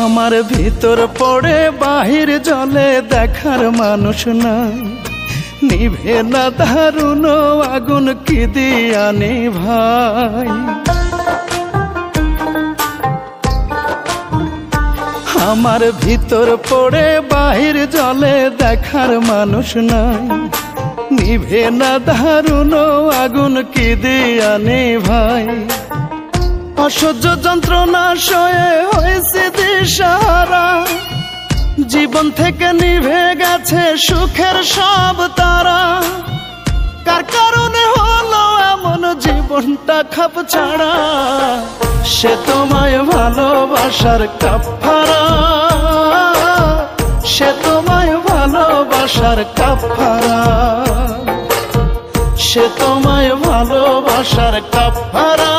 আমার ভিতর পড়ে বাহির জলে দেখার মানুষ নাই, নিভে না দারুণ আগুন কি দিয়ানি ভাই। আমার ভিতর পড়ে বাহির জলে দেখার মানুষ নাই, নিভে না দারুণ আগুন কি দিয়ানি ভাই। অসহ্য যন্ত্রণা সয়ে হয়েছে দিশাহারা, জীবন থেকে নিভে গেছে সুখের সব তারা। কার কারণে হলো এমন জীবনটা খাপ ছাড়া, সে তোমায় ভালোবাসার কাফারা, সে তোমায় ভালোবাসার কাফারা, সে তোমায় ভালোবাসার কাফারা,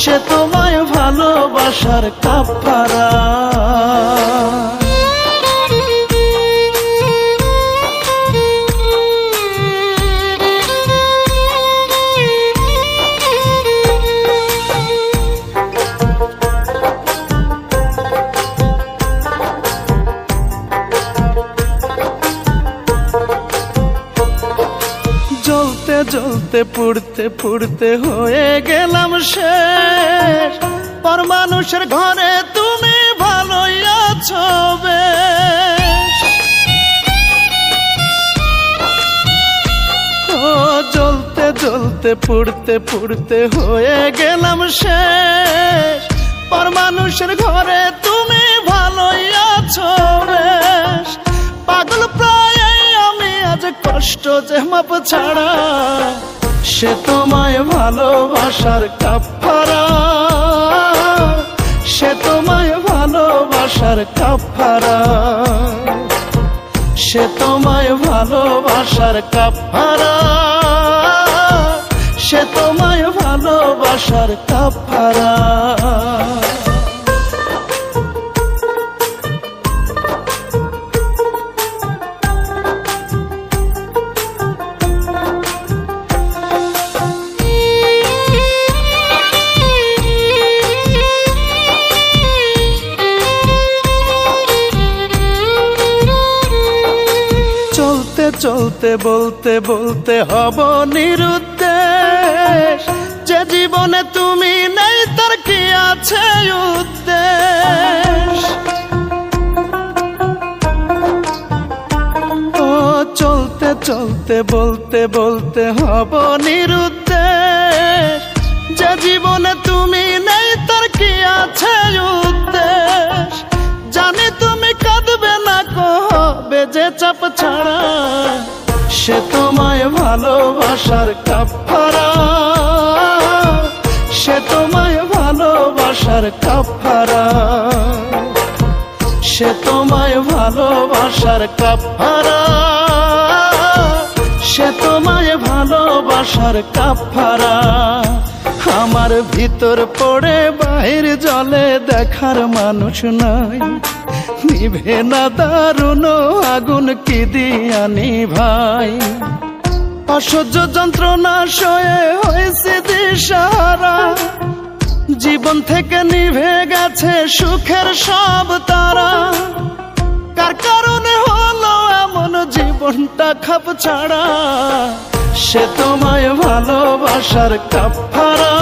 সে তোমায় ভালোবাসার কাফারা। জ্বলতে জ্বলতে পুড়তে পুড়তে হয়ে গেলাম শেষ, পর মানুষের ঘরে তুমি ভালোই আছো বেশ। ও জ্বলতে জ্বলতে পুড়তে পুড়তে হয়ে গেলাম শেষ, পর মানুষের ঘরে তুমি ভালোই আছো বেশ। পাগল প্রায় আমি আজ কষ্ট যে মাপ ছাড়া, সে তোমায় ভালোবাসার কাফারা, সে তোমায় ভালোবাসার কাফারা, সে তোমায় ভালোবাসার কাফারা, সে তোমায় ভালোবাসার কাফারা। চলতে চলতে বলতে বলতে হব নিরুদ্দেশ, যে জীবনে তুমি নেই তার কি আছে উদ্দেশ। ও চলতে চলতে বলতে বলতে হব নিরুদ্দেশ, যে জীবনে তুমি নেই তার কি আছে উদ্দেশ। জানি তুমি কাঁদবে না কবে যে চাপ ছাড়া, সে তোমায় ভালোবাসার কাফারা, সে তোমায় ভালোবাসার কাফারা, সে তোমায় ভালোবাসার কাফারা, সে তোমায় ভালোবাসার কাফারা। আমার ভিতর পড়ে বাহির জলে দেখার মানুষ নাই, নিভে না দারুণ আগুন কি দিয়ানি ভাই। অসহ্য যন্ত্রণা সয়ে হয়েছে দিশাহারা, জীবন থেকে নিভে গেছে সুখের সব তারা। কার কারণে হলো এমন জীবনটা খাপ ছাড়া, সে তোমায় ভালোবাসার কাফারা,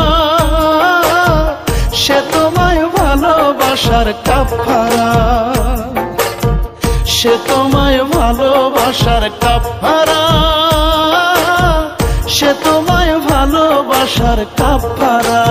সে তোমায় ভালোবাসার কাফারা, সে তোমায় ভালোবাসার কাফারা, সে তোমায় ভালোবাসার কাফারা।